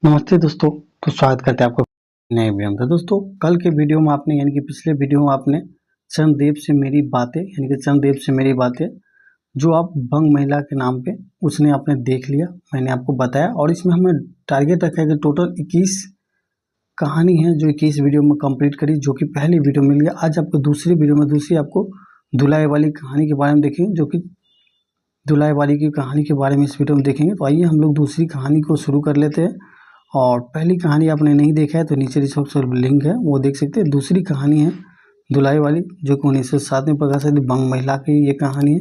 नमस्ते दोस्तों। तो स्वागत करते हैं आपको नए वीडियो में। तो दोस्तों, कल के वीडियो में आपने यानी कि पिछले वीडियो में आपने चंद्रदेव से मेरी बातें यानी कि चंद्रदेव से मेरी बातें जो आप बंग महिला के नाम पे उसने आपने देख लिया, मैंने आपको बताया। और इसमें हमें टारगेट रखा है कि टोटल 21 कहानी है जो 21 वीडियो में कंप्लीट करी, जो कि पहली वीडियो मिल गया। आज आपको दूसरी वीडियो में दूसरी आपको धुलाई वाली कहानी के बारे में देखेंगे, जो कि धुलाई वाली की कहानी के बारे में इस वीडियो में देखेंगे। तो आइए हम लोग दूसरी कहानी को शुरू कर लेते हैं। और पहली कहानी आपने नहीं देखा है तो नीचे डिस्क्रिप्शन लिंक है, वो देख सकते हैं। दूसरी कहानी है धुलाई वाली, जो कि 1907 में प्रकाशित बंग महिला की ये कहानी है।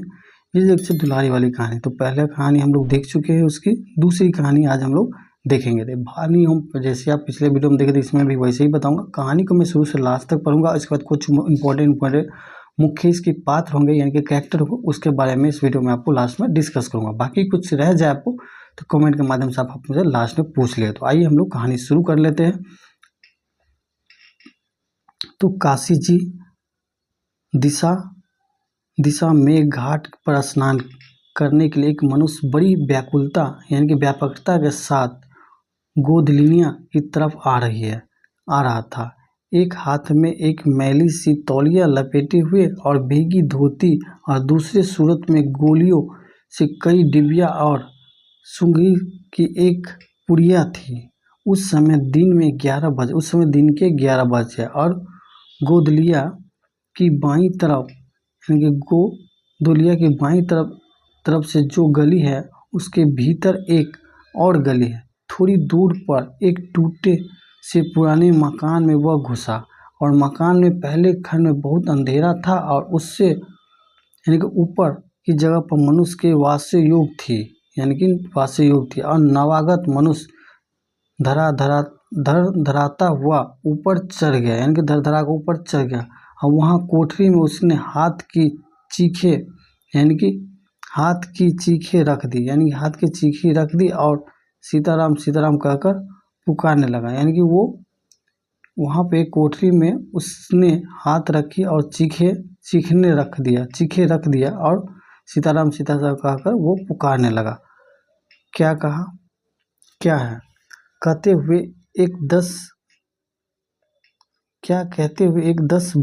ये देख सकते धुलाई वाली कहानी। तो पहला कहानी हम लोग देख चुके हैं, उसकी दूसरी कहानी आज हम लोग देखेंगे। तो कहानी हम जैसे आप पिछले वीडियो में देखे थे, इसमें भी वैसे ही बताऊंगा। कहानी को मैं शुरू से लास्ट तक पढ़ूंगा। इसके बाद कुछ इंपॉर्टेंट मुख्य इसके पात्र होंगे यानी कि कैरेक्टर होगा, उसके बारे में इस वीडियो में आपको लास्ट में डिस्कस करूंगा। बाकी कुछ रह जाए आपको तो कमेंट के माध्यम से आप मुझे लास्ट में पूछ ले। तो आइए हम लोग कहानी शुरू कर लेते हैं। तो काशी जी दिशा में घाट पर स्नान करने के लिए एक मनुष्य बड़ी व्याकुलता यानी कि व्यापकता के साथ गोधलिनिया की तरफ आ रहा था। एक हाथ में एक मैली सी तौलिया लपेटे हुए और भीगी धोती, और दूसरे सूरत में गोलियों से कई डिबिया और सुंगरी की एक पुड़िया थी। उस समय दिन के 11 बजे और गोदलिया की बाईं तरफ यानी कि गोदलिया की बाईं तरफ से जो गली है उसके भीतर एक और गली है। थोड़ी दूर पर एक टूटे से पुराने मकान में वह घुसा, और मकान में पहले खंड में बहुत अंधेरा था, और उससे यानी कि ऊपर की जगह पर मनुष्य के वास्य योग थी और नवागत मनुष्य धराता हुआ ऊपर चढ़ गया यानी कि धरा के ऊपर चढ़ गया। और वहाँ कोठरी में उसने हाथ की चीखें रख दी और सीताराम सीताराम कहकर पुकारने लगा। यानी कि वो वहाँ पे कोठरी में उसने हाथ रखी और चीखे रख दिया और सीताराम सीताराम कहकर वो पुकारने लगा। क्या कहा, क्या है कहते हुए एक 10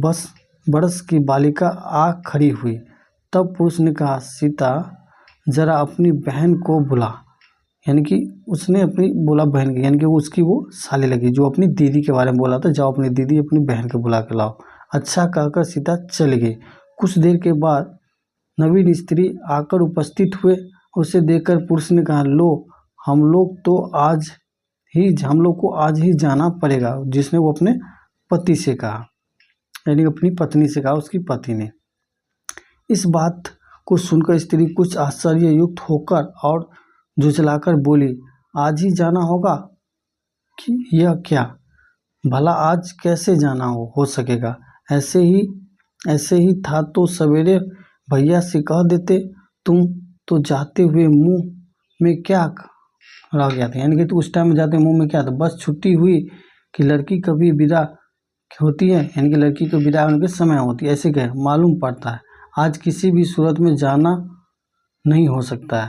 बरस की बालिका आ खड़ी हुई। तब पुरुष ने कहा, सीता जरा अपनी बहन को बुला। यानी कि उसने अपनी बोला बहन की, यानी कि उसकी वो साली लगी, जो अपनी दीदी के बारे में बोला था, जाओ अपनी दीदी अपनी बहन को बुला के लाओ। अच्छा कहकर सीता चली गई। कुछ देर के बाद नवीन स्त्री आकर उपस्थित हुए। उसे देखकर पुरुष ने कहा, लो हम लोग को आज ही जाना पड़ेगा। जिसने वो अपने पति से कहा, यानी अपनी पत्नी से कहा, उसकी पति ने। इस बात को सुनकर स्त्री कुछ आश्चर्ययुक्त होकर और झुंझलाकर बोली, आज ही जाना होगा कि यह क्या? भला आज कैसे जाना हो सकेगा? ऐसे ही था तो सवेरे भैया से कह देते। तुम तो जाते हुए मुंह में क्या रह गया था? यानी कि तो उस टाइम में जाते मुंह में क्या था? बस छुट्टी हुई कि लड़की कभी विदा होती है, यानी कि लड़की को विदा होने के समय होती है, ऐसे कहे मालूम पड़ता है। आज किसी भी सूरत में जाना नहीं हो सकता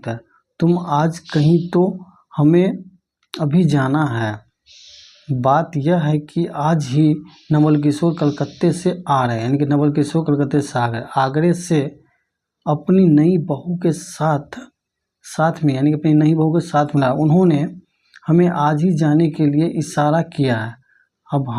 है। तुम आज कहीं तो हमें अभी जाना है। बात यह है कि आज ही नवल किशोर कलकत्ते से आ रहे हैं, यानी कि नवल किशोर कलकत्ते से आ गए, आगरे से अपनी नई बहू के साथ में, यानी कि अपनी नई बहू के साथ मिला। उन्होंने हमें आज ही जाने के लिए इशारा किया है। अब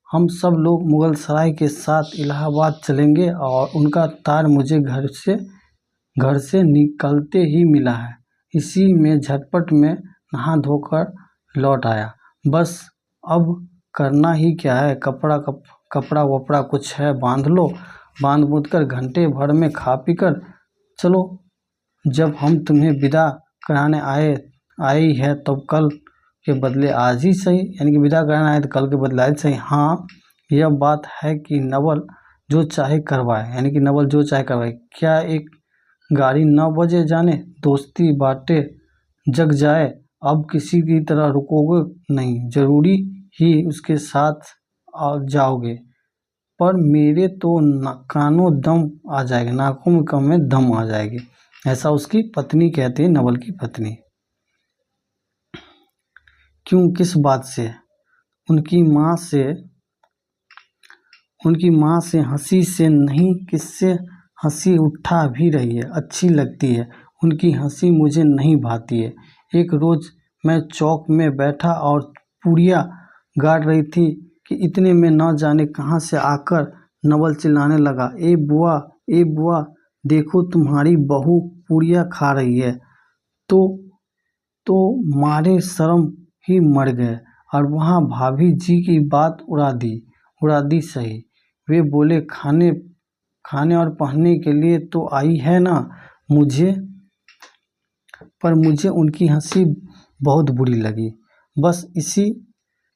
हम सब लोग मुगल सराय के साथ इलाहाबाद चलेंगे, और उनका तार मुझे घर से निकलते ही मिला है। इसी में झटपट में नहा धोकर लौट आया। बस अब करना ही क्या है, कपड़ा वपड़ा कुछ है बांध लो, बांध बूंद कर घंटे भर में खा पी कर चलो। जब हम तुम्हें विदा कराने आई है तब कल के बदले आज ही सही, यानी कि विदा कराने आए तो कल के बदले आज सही। हाँ, यह बात है कि नवल जो चाहे करवाए, क्या एक गाड़ी 9 बजे जाने, दोस्ती बाटे जग जाए, अब किसी की तरह रुकोगे नहीं, जरूरी ही उसके साथ जाओगे। पर मेरे तो नाकों में दम आ जाएगी। ऐसा उसकी पत्नी कहती है, नवल की पत्नी। क्यों, किस बात से? उनकी माँ से हंसी से नहीं, किससे हंसी उठा भी रही है, अच्छी लगती है। उनकी हंसी मुझे नहीं भाती है। एक रोज़ मैं चौक में बैठा और पूड़ियाँ गाड़ रही थी कि इतने में न जाने कहाँ से आकर नवल चिल्लाने लगा, ए बुआ, देखो तुम्हारी बहू पूड़ियाँ खा रही है। तो मारे शर्म ही मर गए और वहाँ भाभी जी की बात उड़ा दी सही। वे बोले, खाने और पहनने के लिए तो आई है ना। पर मुझे उनकी हंसी बहुत बुरी लगी। बस इसी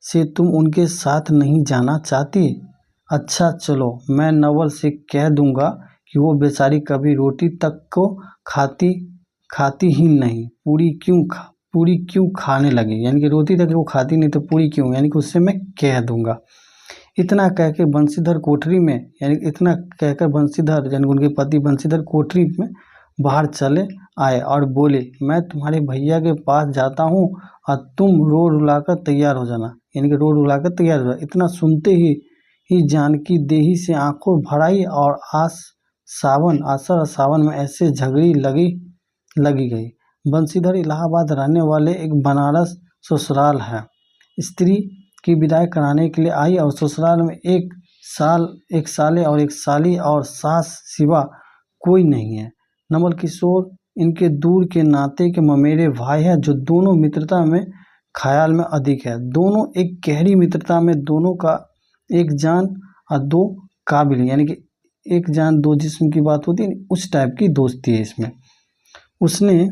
से तुम उनके साथ नहीं जाना चाहती? अच्छा चलो, मैं नवल से कह दूंगा कि वो बेचारी कभी रोटी तक को खाती ही नहीं, पूरी क्यों खाने लगी, यानी कि रोटी तक वो खाती नहीं तो पूरी क्यों, यानी कि उससे मैं कह दूंगा। इतना कहकर बंशीधर कोठरी में, इतना कहकर बंशीधर यानी उनके पति बंशीधर कोठरी में बाहर चले आए और बोले, मैं तुम्हारे भैया के पास जाता हूँ और तुम रो रुलाकर तैयार हो जाना, यानी कि रो रुलाकर तैयार हो जाना। इतना सुनते ही जानकी देही से आंखों भर आई और आसर सावन में ऐसे झगड़ी लगी गई। बंशीधर इलाहाबाद रहने वाले एक बनारस ससुराल है। स्त्री की विदाई कराने के लिए आई और ससुराल में एक साले और एक साली और सास सिवा कोई नहीं है। नवल किशोर इनके दूर के नाते के ममेरे भाई है, जो दोनों मित्रता में ख्याल में अधिक है। दोनों एक गहरी मित्रता में, दोनों का एक जान और दो काबिल, यानी कि एक जान दो जिस्म की बात होती है, उस टाइप की दोस्ती है इसमें। उसने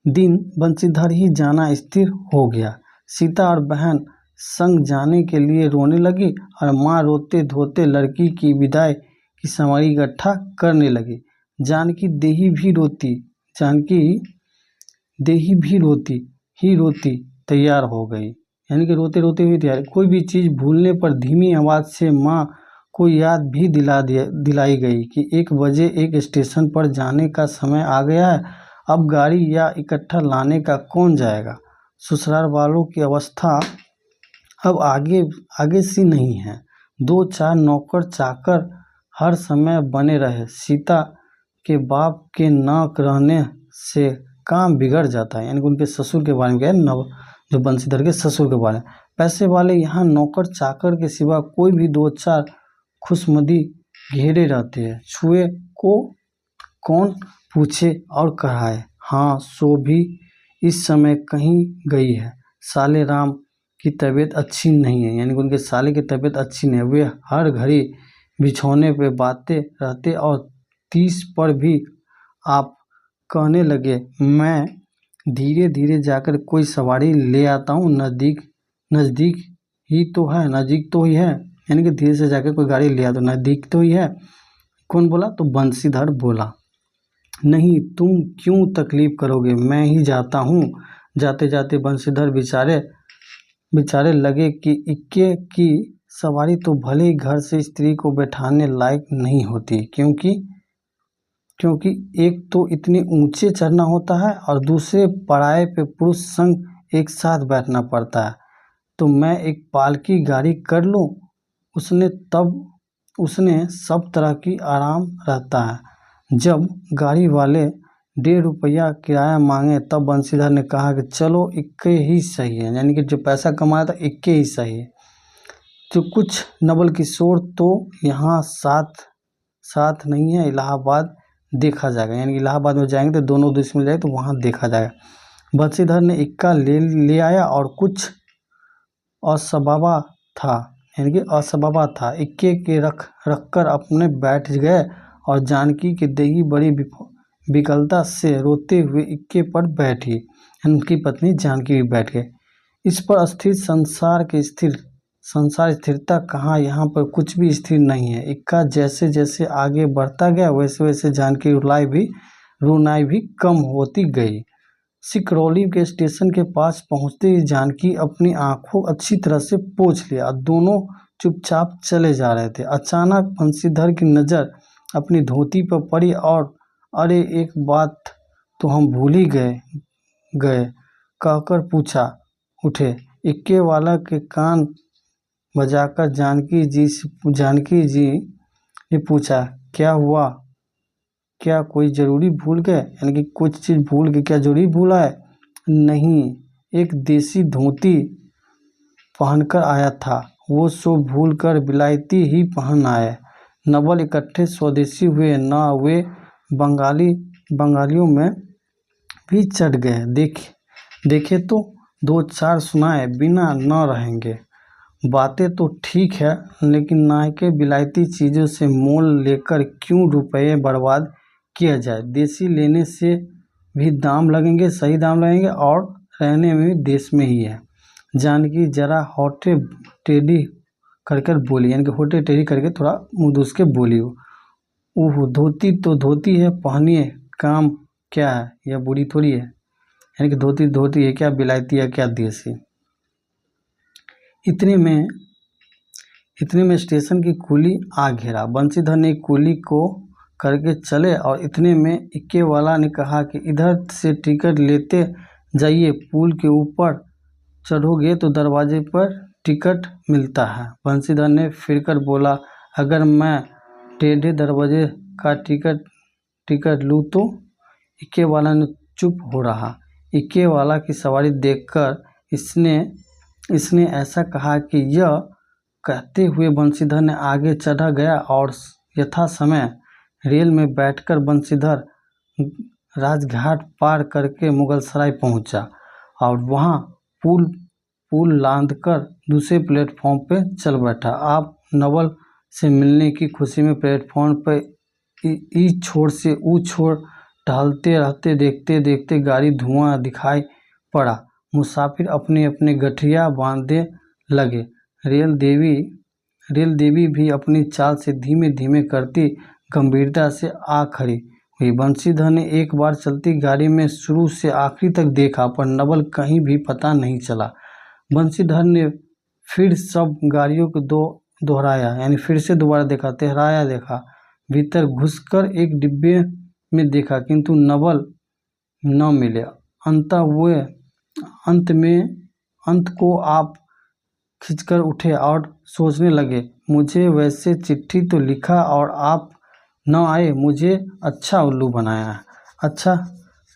दिन बंशीधर ही जाना स्थिर हो गया। सीता और बहन संग जाने के लिए रोने लगी और माँ रोते धोते लड़की की विदाई की सामग्री इकट्ठा करने लगी। जानकी देही भी रोती तैयार हो गई, यानी कि रोते रोते हुई तैयार। कोई भी चीज़ भूलने पर धीमी आवाज़ से माँ को याद भी दिलाई गई कि 1 बजे एक स्टेशन पर जाने का समय आ गया है। अब गाड़ी या इकट्ठा लाने का कौन जाएगा। ससुराल वालों की अवस्था अब आगे सी नहीं है। 2-4 नौकर चाकर हर समय बने रहे। सीता के बाप के न रहने से काम बिगड़ जाता है, यानी कि उनके ससुर के बारे में क्या है, जो बंशीधर के ससुर के बारे में। पैसे वाले यहाँ नौकर चाकर के सिवा कोई भी 2-4 खुशमदी घेरे रहते हैं। छुए को कौन पूछे और कराए। हाँ, सो भी इस समय कहीं गई है। साले राम की तबीयत अच्छी नहीं है, यानी कि उनके साले की तबीयत अच्छी नहीं है। वे हर घड़ी बिछौने पे बातें रहते और 30 पर भी आप कहने लगे, मैं धीरे धीरे जाकर कोई सवारी ले आता हूँ, नज़दीक नज़दीक तो ही है, यानी कि धीरे से जाकर कोई गाड़ी ले आता, नज़दीक तो ही है। कौन बोला? तो बंशीधर बोला। नहीं, तुम क्यों तकलीफ करोगे, मैं ही जाता हूँ। जाते जाते बंशीधर बेचारे लगे कि इक्के की सवारी तो भले ही घर से स्त्री को बैठाने लायक नहीं होती, क्योंकि एक तो इतने ऊंचे चढ़ना होता है और दूसरे पड़ाए पे पुरुष संग एक साथ बैठना पड़ता है। तो मैं एक पालकी गाड़ी कर लूँ, उसने सब तरह की आराम रहता है। जब गाड़ी वाले 1.5 रुपया किराया मांगे तब बंशीधर ने कहा कि चलो इक्के ही सही है, यानी कि जो पैसा कमाया था इक्के ही सही है। तो कुछ नवल किशोर तो यहाँ साथ नहीं है, इलाहाबाद देखा जाएगा, यानी कि इलाहाबाद में जाएंगे तो दोनों दृश्य मिल जाएगा, तो वहाँ देखा जाएगा। बंशीधर ने इक्का ले आया और कुछ असबाबा था, यानी कि असबाबा था। इक्के के रख कर अपने बैठ गए और जानकी की देही बड़ी विकलता से रोते हुए इक्के पर बैठी। उनकी पत्नी जानकी भी बैठ गई। इस पर स्थिर संसार स्थिरता कहाँ, यहाँ पर कुछ भी स्थिर नहीं है। इक्का जैसे जैसे आगे बढ़ता गया वैसे वैसे जानकी रुनाई भी कम होती गई। सिकरौली के स्टेशन के पास पहुंचते ही जानकी अपनी आंखों अच्छी तरह से पोंछ लिया। दोनों चुपचाप चले जा रहे थे। अचानक बंशीधर की नज़र अपनी धोती पर पड़ी और अरे एक बात तो हम भूल ही गए कहकर पूछा, उठे। इक्के वाला के कान बजाकर जानकी जी ने पूछा, क्या हुआ, क्या कोई ज़रूरी भूल गए? यानी कि कुछ चीज़ भूल गए, क्या ज़रूरी भूला है? नहीं, एक देसी धोती पहनकर आया था, वो सो भूल कर बिलायती ही पहन आए। नवल इकट्ठे स्वदेशी हुए न, वे बंगालियों में भी चढ़ गए। देखे तो दो चार सुनाए बिना न रहेंगे। बातें तो ठीक है, लेकिन नायके बिलायती चीज़ों से मोल लेकर क्यों रुपये बर्बाद किया जाए? देसी लेने से भी दाम लगेंगे, सही दाम लगेंगे, और रहने में भी देश में ही है। जानकी जरा होठे टेढ़ी कर बोली, यानी कि होठे टेढ़ी करके थोड़ा मुँह दूस के बोली, ओह धोती तो धोती है, पहनिए, काम क्या है, यह बुरी थोड़ी है। यानी कि धोती है क्या, बिलायती है क्या, देसी। इतने में स्टेशन की कुली आ घेरा। बंशीधर ने कुली को करके चले, और इतने में इक्के वाला ने कहा कि इधर से टिकट लेते जाइए, पुल के ऊपर चढ़ोगे तो दरवाजे पर टिकट मिलता है। बंशीधर ने फिरकर बोला, अगर मैं टेढ़े दरवाजे का टिकट लूँ तो? इक्के वाला ने चुप हो रहा। इक्के वाला की सवारी देखकर इसने ऐसा कहा कि यह कहते हुए बंशीधर ने आगे चढ़ा गया, और यथा समय रेल में बैठकर बंशीधर राजघाट पार करके मुगलसराय पहुंचा, और वहां पुल लांघकर दूसरे प्लेटफॉर्म पर चल बैठा। आप नवल से मिलने की खुशी में प्लेटफॉर्म पर इस छोर से उस छोर टहलते रहते देखते देखते गाड़ी धुआं दिखाई पड़ा। मुसाफिर अपने अपने गठिया बांधे लगे। रेल देवी भी अपनी चाल से धीमे धीमे करती गंभीरता से आ खड़ी हुई। बंशीधर ने एक बार चलती गाड़ी में शुरू से आखिरी तक देखा, पर नवल कहीं भी पता नहीं चला। बंशीधर ने फिर सब गाड़ियों को दोहराया, यानी फिर से दोबारा देखा, ठहराया, देखा, भीतर घुसकर एक डिब्बे में देखा, किंतु नवल न मिले। अंत को आप खिंचकर उठे और सोचने लगे, मुझे वैसे चिट्ठी तो लिखा और आप न आए, मुझे अच्छा उल्लू बनाया है। अच्छा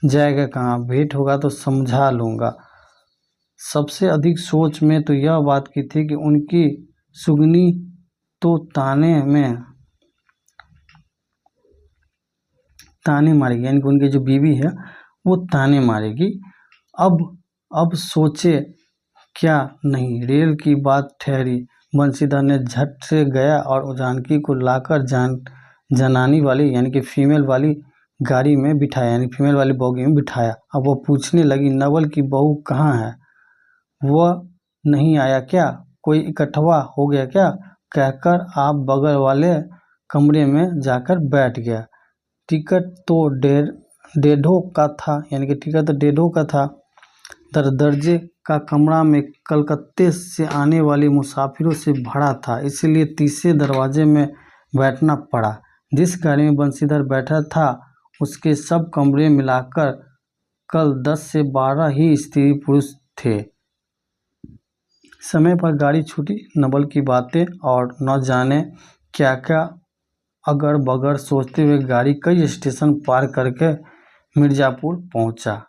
जाएगा कहाँ, भेंट होगा तो समझा लूँगा। सबसे अधिक सोच में तो यह बात की थी कि उनकी सुगनी तो ताने मारेगी, यानी कि उनकी जो बीवी है वो ताने मारेगी। अब सोचे क्या नहीं, रेल की बात ठहरी। बंशीधर ने झट से गया और जानकी को लाकर जनानी वाली, यानी कि फीमेल वाली गाड़ी में बिठाया, यानी फीमेल वाली बोगी में बिठाया। अब वो पूछने लगी, नवल की बहू कहाँ है? वह नहीं आया क्या? कोई इकट्ठा हो गया क्या? कहकर आप बगल वाले कमरे में जाकर बैठ गया। टिकट तो 1.5 का था, यानी कि टिकट तो 1.5 का था। दर्जे का कमरा में कलकत्ते से आने वाले मुसाफिरों से भरा था, इसलिए तीसरे दरवाजे में बैठना पड़ा। जिस गाड़ी में बंशीधर बैठा था उसके सब कमरे मिलाकर कल 10 से 12 ही स्त्री पुरुष थे। समय पर गाड़ी छूटी। नवल की बातें और न जाने क्या क्या अगर बगर सोचते हुए गाड़ी कई स्टेशन पार करके मिर्ज़ापुर पहुंचा।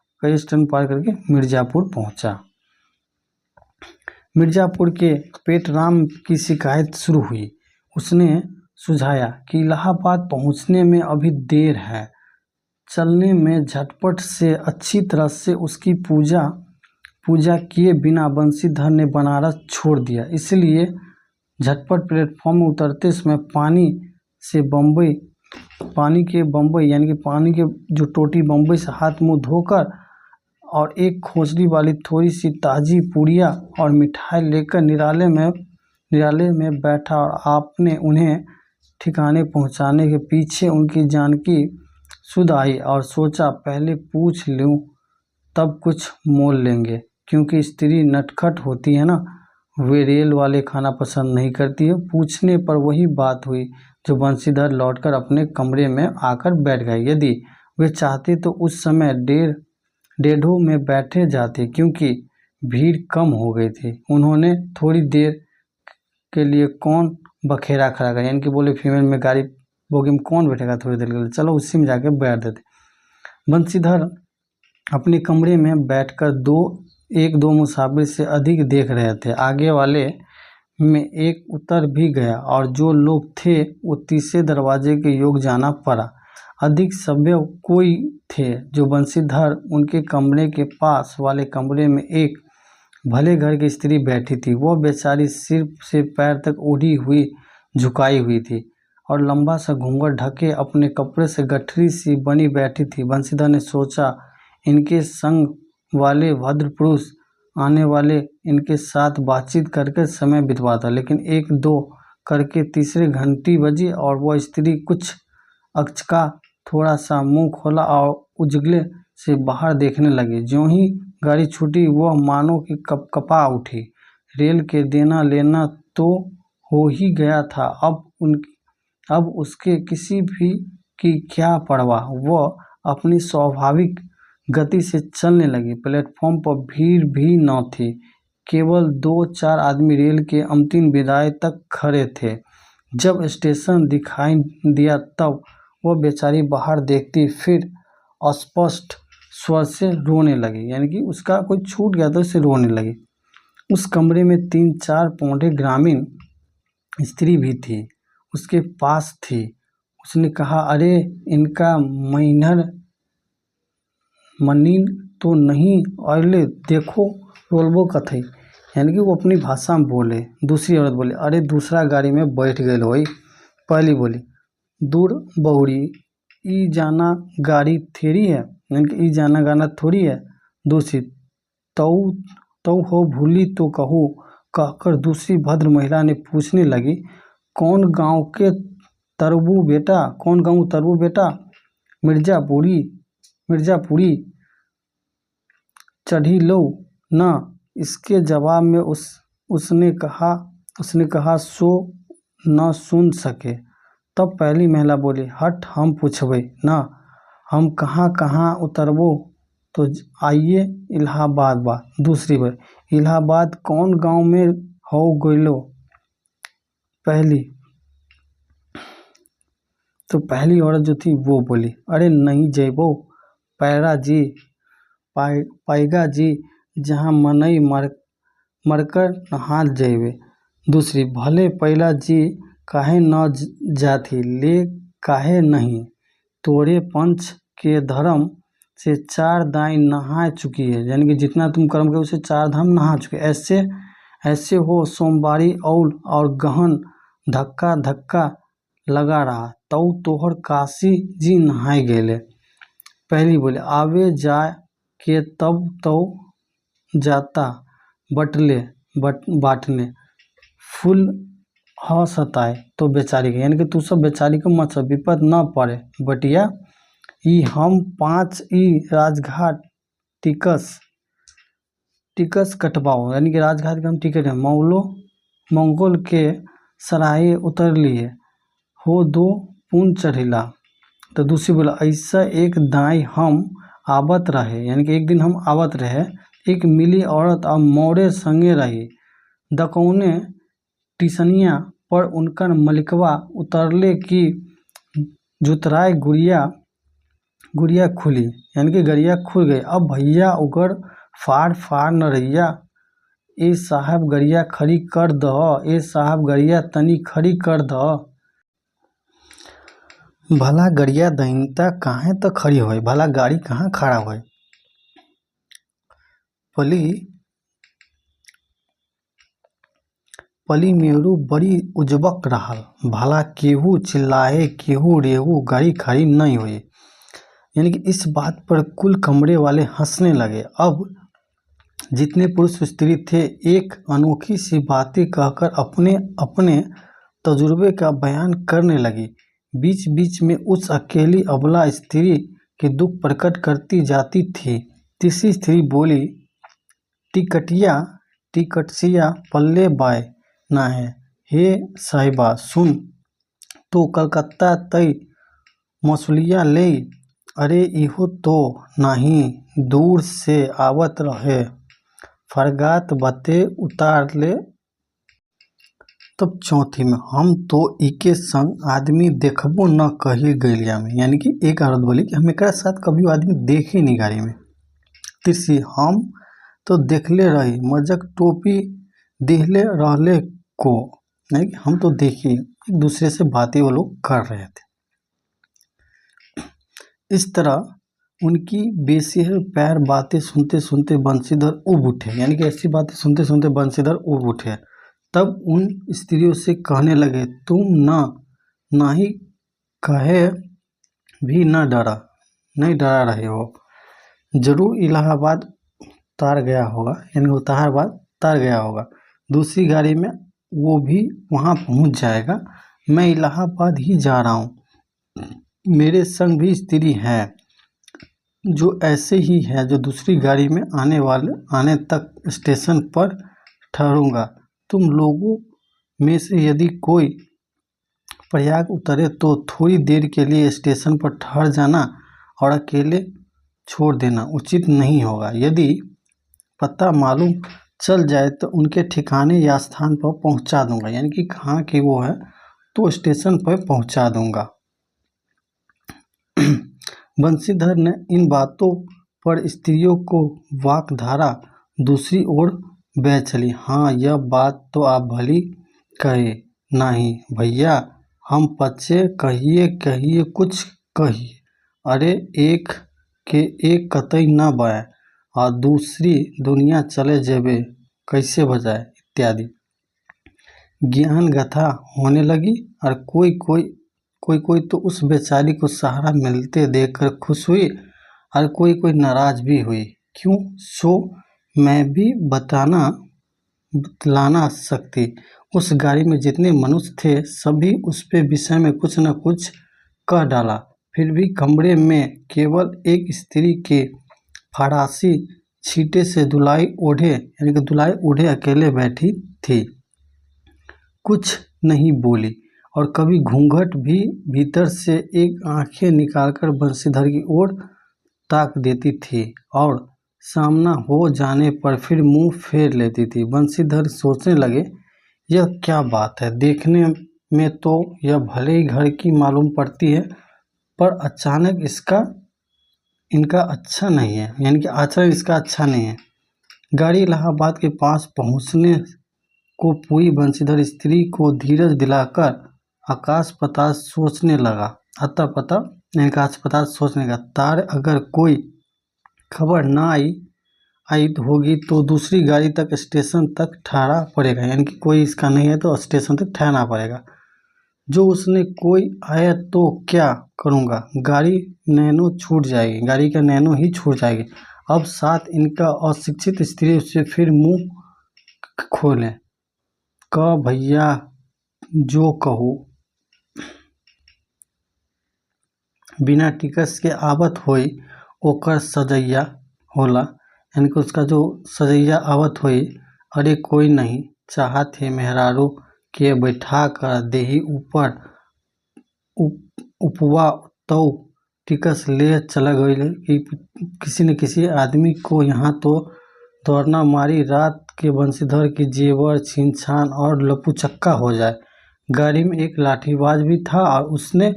मिर्ज़ापुर के पेटराम की शिकायत शुरू हुई। उसने सुझाया कि इलाहाबाद पहुंचने में अभी देर है। चलने में झटपट से अच्छी तरह से उसकी पूजा किए बिना बंशीधर ने बनारस छोड़ दिया। इसलिए झटपट प्लेटफॉर्म में उतरते समय पानी के बम्बई यानी कि पानी के जो टोटी बम्बई से हाथ मुंह धोकर और एक खोजड़ी वाली थोड़ी सी ताज़ी पूड़ियाँ और मिठाई लेकर निराले में बैठा, और आपने उन्हें ठिकाने पहुंचाने के पीछे उनकी जानकी सुध आई और सोचा पहले पूछ लूँ तब कुछ मोल लेंगे, क्योंकि स्त्री नटखट होती है ना, वे रेल वाले खाना पसंद नहीं करती है। पूछने पर वही बात हुई जो बंशीधर लौटकर अपने कमरे में आकर बैठ गए। यदि वे चाहते तो उस समय 1.5 में बैठे जाते, क्योंकि भीड़ कम हो गई थी। उन्होंने थोड़ी देर के लिए कौन बखेरा खड़ा कर, यानी कि बोले फीमेल में गाड़ी बोगी में कौन बैठेगा थोड़ी देर के लिए, चलो उसी में जाके बैठ देते। बंशीधर अपने कमरे में बैठकर एक दो मुसाफिर से अधिक देख रहे थे। आगे वाले में एक उतर भी गया और जो लोग थे वो तीसरे दरवाजे के योग जाना पड़ा। अधिक सभ्य कोई थे जो बंशीधर उनके कमरे के पास वाले कमरे में एक भले घर की स्त्री बैठी थी। वह बेचारी सिर से पैर तक ओढ़ी हुई झुकाई हुई थी और लंबा सा घूंघट ढके अपने कपड़े से गठरी सी बनी बैठी थी। बंशीधर ने सोचा इनके संग वाले भद्र पुरुष आने वाले इनके साथ बातचीत करके समय बितवाता, लेकिन एक दो करके तीसरे घंटी बजी और वह स्त्री कुछ अचका थोड़ा सा मुंह खोला और उजगले से बाहर देखने लगी। ज्यों ही गाड़ी छूटी वह मानो कि कपा उठी। रेल के देना लेना तो हो ही गया था, अब उसके किसी भी की क्या परवाह। वह अपनी स्वाभाविक गति से चलने लगी। प्लेटफॉर्म पर भीड़ भी न थी, केवल 2-4 आदमी रेल के अंतिम विदाई तक खड़े थे। जब स्टेशन दिखाई दिया तब वह बेचारी बाहर देखती, फिर अस्पष्ट स्वर से रोने लगी, यानी कि उसका कोई छूट गया तो उससे रोने लगी। उस कमरे में 3-4 पौंढे ग्रामीण स्त्री भी थी, उसके पास थी। उसने कहा, अरे इनका मनीन तो नहीं, अरे देखो रोलबो कथई, यानी कि वो अपनी भाषा में बोले। दूसरी औरत बोली, अरे दूसरा गाड़ी में बैठ गए होई। पहली बोली, दूर बहुरी ई जाना गाड़ी थेरी है, यानी कि ई जाना गाना थोड़ी है। दूसरी, तऊ हो भूली तो कहूँ, कहकर दूसरी भद्र महिला ने पूछने लगी, कौन गांव तरबू बेटा? मिर्जापुरी चढ़ी लो ना। इसके जवाब में उसने कहा सो न सुन सके। तब पहली महिला बोली, हट हम पूछबे ना, हम कहाँ उतरबो, तो आइए इलाहाबाद बा। दूसरी बार, इलाहाबाद कौन गांव में हो गइलो? पहली औरत जो थी वो बोली, अरे नहीं जइबो पायगा जी, जहाँ मनई मरकर नहा जइबे। दूसरी, भले पैला जी काहे न जाती, ले काहे नहीं, तोरे पंच के धर्म से 4 दाई नहा चुकी है, यानी कि जितना तुम कर्म किए उसे 4 धाम नहा चुके। ऐसे हो सोमवारी और गहन धक्का लगा रहा, तोहर काशी जी नहाए गेले। पहली बोले, आवे जाए के तब तो जाता बाटने फूल ह सताए तो बेचारी के, यानी कि तू सब बेचारी को मत सब विपद न पड़े बटिया। ई हम 5 ई राजघाट टिकस कटवाओ, यानी कि राजघाट का हम टिकट है, मंगोल के सराय उतर लिए हो 2 पुन चढ़िला। तो दूसरी बोला, ऐसा एक दाई हम आवत रहे, यानी कि एक दिन हम आवत रहे, एक मिली औरत और मोरे संगे रही। दकौने टिसनिया पर उनकर मलिकवा उतरले की जुतराय गुड़िया खुली, यानी कि गरिया खुल गई। अब भैया उगर फाड़ न रहिया, ए साहब गरिया खड़ी कर दह, ए साहब गरिया तनी खड़ी कर दह। भला गरिया दहिनता काहे तो खड़ी होई, भला गाड़ी कहाँ खड़ा होई। पली मेरू बड़ी उजबक रहल, भला केहू चिल्लाए केहू रेहू, गाड़ी खड़ी नहीं हुई। यानी कि इस बात पर कुल कमरे वाले हंसने लगे। अब जितने पुरुष स्त्री थे एक अनोखी सी बातें कहकर अपने तजुर्बे का बयान करने लगी। बीच बीच में उस अकेली अबला स्त्री के दुख प्रकट करती जाती थी। तीसरी स्त्री बोली, टिकटिया पल्ले बाय ना है, हे साहिबा सुन तो कलकत्ता तई मसूलिया ले, अरे इहो तो नहीं दूर से आवत रहे, फरगात बते उतार ले। तब चौथी में हम तो इके संग आदमी देखबो न कही गलिया में, यानी कि एक औरत बोली कि हम एक साथ कभी आदमी देखे नहीं गाड़ी में। तीसरी, हम तो देखले रही मजक टोपी देहले रहले को, यानी कि हम तो देखी, एक दूसरे से बातें वो लोग कर रहे थे। इस तरह उनकी बेसिहर पैर बातें सुनते सुनते बंशीधर उब उठे, यानी कि ऐसी बातें सुनते सुनते बंशीधर उब उठे। तब उन स्त्रियों से कहने लगे, तुम नहीं कहे भी नहीं डरा रहे हो, जरूर इलाहाबाद उतार गया होगा, यानी उतारबाद उतार गया होगा। दूसरी गाड़ी में वो भी वहाँ पहुँच जाएगा। मैं इलाहाबाद ही जा रहा हूँ, मेरे संग भी स्त्री है जो ऐसे ही है, जो दूसरी गाड़ी में आने तक स्टेशन पर ठहरूंगा। तुम लोगों में से यदि कोई प्रयाग उतरे तो थोड़ी देर के लिए स्टेशन पर ठहर जाना और अकेले छोड़ देना उचित नहीं होगा। यदि पता मालूम चल जाए तो उनके ठिकाने या स्थान पर पहुंचा दूंगा, यानी कि कहाँ की वो है तो स्टेशन पर पहुंचा दूंगा। बंशीधर ने इन बातों पर स्त्रियों को वाकधारा दूसरी ओर बह चली। हाँ, यह बात तो आप भली कहे नहीं भैया, हम पचे कहिए कुछ कहिए। अरे एक के एक कतई न बए और दूसरी दुनिया चले जेबे कैसे बजाए इत्यादि ज्ञान गाथा होने लगी। और कोई तो उस बेचारी को सहारा मिलते देखकर खुश हुई और कोई नाराज भी हुई। क्यों सो मैं भी बतलाना सकती। उस गाड़ी में जितने मनुष्य थे सभी उस पे विषय में कुछ न कुछ कह डाला। फिर भी कमरे में केवल एक स्त्री के फरासी छींटे से दुलाई ओढ़े, यानी कि दुलाई ओढ़े अकेले बैठी थी, कुछ नहीं बोली और कभी घूंघट भी भीतर से एक आंखें निकालकर बंशीधर की ओर ताक देती थी और सामना हो जाने पर फिर मुंह फेर लेती थी। बंशीधर सोचने लगे, यह क्या बात है, देखने में तो यह भले ही घर की मालूम पड़ती है पर अचानक इनका अच्छा नहीं है, यानी कि आचरण इसका अच्छा नहीं है। गाड़ी इलाहाबाद के पास पहुंचने को पूरी बंशीधर स्त्री को धीरज दिलाकर आकाश पाताल सोचने लगा। तार अगर कोई खबर ना आई होगी तो दूसरी गाड़ी तक स्टेशन तक ठहरा पड़ेगा, यानी कि कोई इसका नहीं है तो स्टेशन तक ठहरना पड़ेगा। जो उसने कोई आया तो क्या करूँगा, गाड़ी का नैनो ही छूट जाएगी। अब साथ इनका अशिक्षित स्त्री से फिर मुंह खोले क भैया जो कहू, बिना टिकस के आवत होई ओकर सजैया होला, यानी कि उसका जो सजैया आवत होई। अरे कोई नहीं चाहत है मेहरारू के बैठा कर देही ऊपर उपवा तो टिकस ले चला गई कि किसी न किसी आदमी को यहाँ तो दौड़ना मारी रात के बंशीधर की जेवर छीन छान और लपूचक्का हो जाए। गाड़ी में एक लाठीबाज भी था और उसने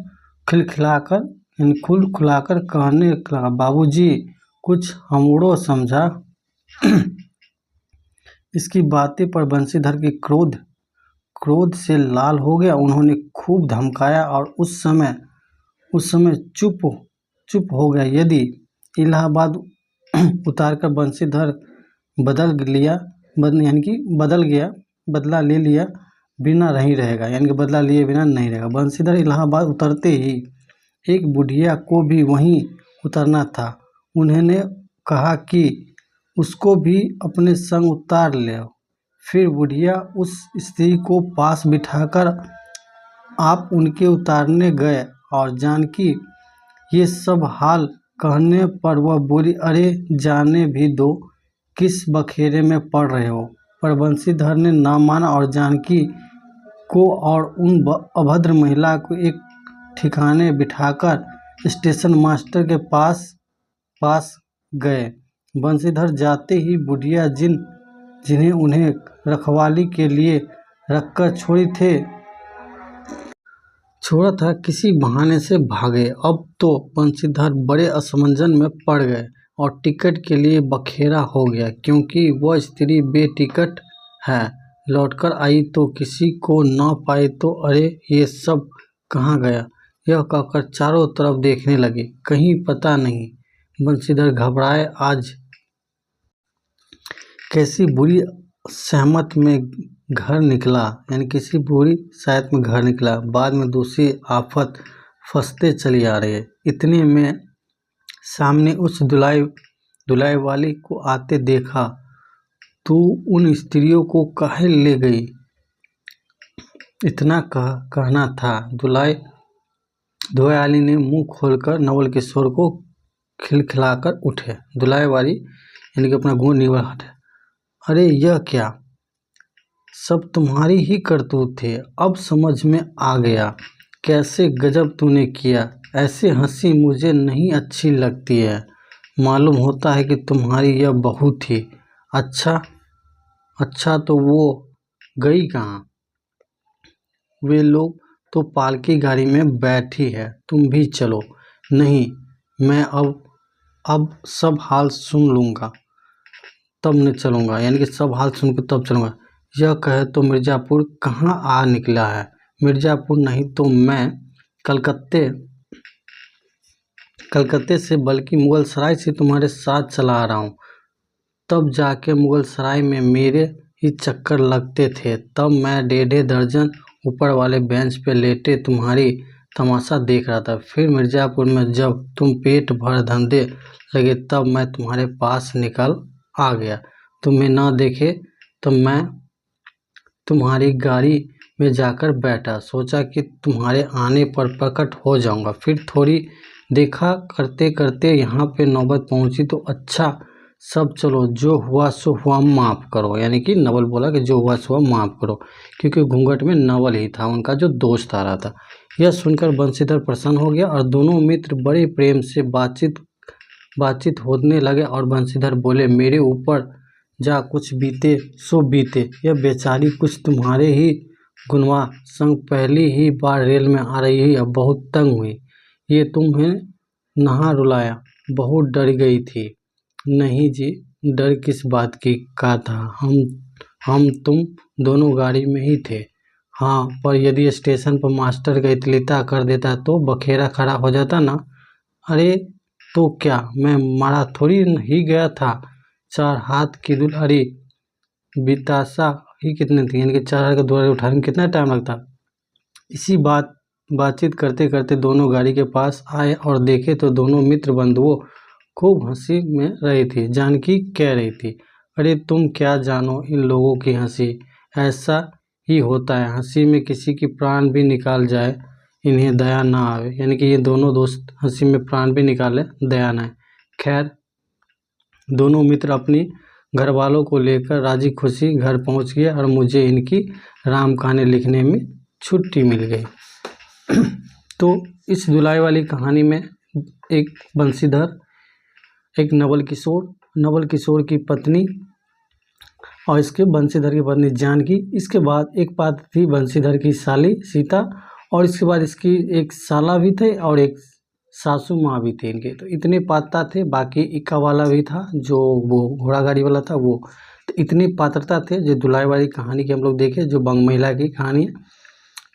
खुलाकर कहने लगा, बाबूजी कुछ हमड़ो समझा। इसकी बातें पर बंशीधर की क्रोध से लाल हो गया। उन्होंने खूब धमकाया और उस समय चुप हो गया। यदि इलाहाबाद उतारकर बंशीधर बदला ले लिया बिना नहीं रहेगा, यानी कि बदला लिए बिना नहीं रहेगा। बंशीधर इलाहाबाद उतरते ही एक बुढ़िया को भी वहीं उतरना था। उन्होंने कहा कि उसको भी अपने संग उतार ले। फिर बुढ़िया उस स्त्री को पास बिठाकर आप उनके उतारने गए और जानकी ये सब हाल कहने पर वह बोली, अरे जाने भी दो, किस बखेरे में पड़ रहे हो। पर बंशीधर ने ना माना और जानकी को और उन अभद्र महिला को एक ठिकाने बिठाकर स्टेशन मास्टर के पास गए। बंशीधर जाते ही बुढ़िया जिन जिन्हें उन्हें रखवाली के लिए रखकर छोड़ा था किसी बहाने से भागे। अब तो बंशीधर बड़े असमंजस में पड़ गए और टिकट के लिए बखेरा हो गया, क्योंकि वह स्त्री बेटिकट है। लौटकर आई तो किसी को न पाई तो अरे ये सब कहाँ गया, यह कहकर चारों तरफ देखने लगे, कहीं पता नहीं। बंशीधर घबराए, आज कैसी बुरी सहमत में घर निकला, यानी किसी बुरी शायद में घर निकला, बाद में दूसरी आफत फंसते चली आ रही है। इतने में सामने उस दुलाई वाली को आते देखा। तू उन स्त्रियों को काहे ले गई, इतना कहना था। दुलाई वाली ने मुंह खोलकर नवल किशोर को खिलखिलाकर उठे। दुलाई वाली यानी कि अपना गुण निवल हटे। अरे यह क्या, सब तुम्हारी ही करतूत थे, अब समझ में आ गया, कैसे गजब तूने किया। ऐसे हंसी मुझे नहीं अच्छी लगती है। मालूम होता है कि तुम्हारी यह बहू थी। अच्छा तो वो गई कहाँ? वे लोग तो पालकी गाड़ी में बैठी है, तुम भी चलो। नहीं, मैं अब सब हाल सुन लूँगा तब न चलूँगा, यानी कि सब हाल सुन के तब चलूँगा। यह कहे तो मिर्ज़ापुर कहाँ आ निकला है? मिर्ज़ापुर नहीं तो मैं कलकत्ते से, बल्कि मुगलसराय से तुम्हारे साथ चला आ रहा हूँ। तब जाके मुगलसराय में मेरे ही चक्कर लगते थे। तब मैं 1.5 दर्जन ऊपर वाले बेंच पे लेटे तुम्हारी तमाशा देख रहा था। फिर मिर्ज़ापुर में जब तुम पेट भर धंधे लगे तब मैं तुम्हारे पास निकल आ गया। तुम्हें न देखे तो मैं तुम्हारी गाड़ी में जाकर बैठा, सोचा कि तुम्हारे आने पर प्रकट हो जाऊंगा। फिर थोड़ी देखा करते करते यहाँ पे नौबत पहुँची तो अच्छा सब चलो, जो हुआ सो हुआ, माफ़ करो। यानी कि नवल बोला कि जो हुआ सो हुआ माफ़ करो, क्योंकि घूंघट में नवल ही था, उनका जो दोस्त आ रहा था। यह सुनकर बंशीधर प्रसन्न हो गया और दोनों मित्र बड़े प्रेम से बातचीत होने लगे। और बंशीधर बोले, मेरे ऊपर जा कुछ बीते सो बीते। यह बेचारी कुछ तुम्हारे ही गुनवा संग पहली ही बार रेल में आ रही है, अब बहुत तंग हुई। ये तुम्हें नहा रुलाया, बहुत डर गई थी। नहीं जी, डर किस बात की का था, हम तुम दोनों गाड़ी में ही थे। हाँ, पर यदि स्टेशन पर मास्टर का इतलिता कर देता तो बखेरा खड़ा हो जाता ना। अरे तो क्या, मैं मारा थोड़ी ही गया था। 4 हाथ की दुल्हरी बितासा ही कितने थे, यानी कि 4 हाथ का दुल्हरी उठाने में कितना टाइम लगता। इसी बातचीत करते करते दोनों गाड़ी के पास आए और देखे तो दोनों मित्र बंधुओं खूब हंसी में रही थी। जानकी कह रही थी, अरे तुम क्या जानो इन लोगों की हंसी, ऐसा ही होता है, हंसी में किसी की प्राण भी निकाल जाए, इन्हें दया ना आवे। यानी कि ये दोनों दोस्त हंसी में प्राण भी निकाले, दया ना आए। खैर, दोनों मित्र अपनी घर वालों को लेकर राजी खुशी घर पहुंच गए और मुझे इनकी राम कहानी लिखने में छुट्टी मिल गई। तो इस दुलाई वाली कहानी में एक बंशीधर, एक नवल किशोर की पत्नी और इसके बंशीधर की पत्नी जानकी। इसके बाद एक पात्र थी बंशीधर की साली सीता, और इसके बाद इसकी एक साला भी थे और एक सासू माँ भी थे इनके। तो इतने पात्र थे, बाकी इक्का वाला भी था जो वो घोड़ा गाड़ी वाला था वो। तो इतनी पात्रता थे जो दुलाई वाली कहानी की हम लोग देखे, जो बंग महिला की कहानी है।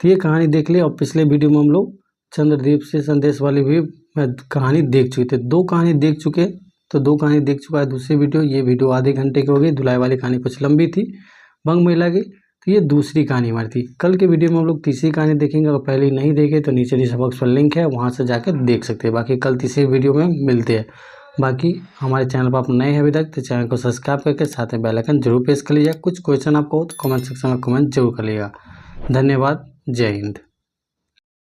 तो ये कहानी देख ली। और पिछले वीडियो में हम लोग चंद्रदीप से संदेश वाली भी मैं कहानी देख चुके थे, 2 कहानी देख चुके। तो 2 कहानी देख चुका है दूसरी वीडियो। ये वीडियो आधे घंटे की हो गई। दुलाई वाली कहानी कुछ लंबी थी बंग महिला की, तो ये दूसरी कहानी हमारी थी। कल के वीडियो में हम लोग तीसरी कहानी देखेंगे। अगर पहले नहीं देखे तो नीचे डिस्क्रिप्शन बॉक्स पर लिंक है, वहाँ से जाकर देख सकते हैं। बाकी कल तीसरी वीडियो में मिलते हैं। बाकी हमारे चैनल पर आप नए हैं अभी तक तो चैनल को सब्सक्राइब करके साथ में बेल आइकन जरूर प्रेस कर लीजिएगा। कुछ क्वेश्चन आपको हो तो कमेंट सेक्शन में कमेंट जरूर कर लीजिएगा। धन्यवाद, जय हिंद।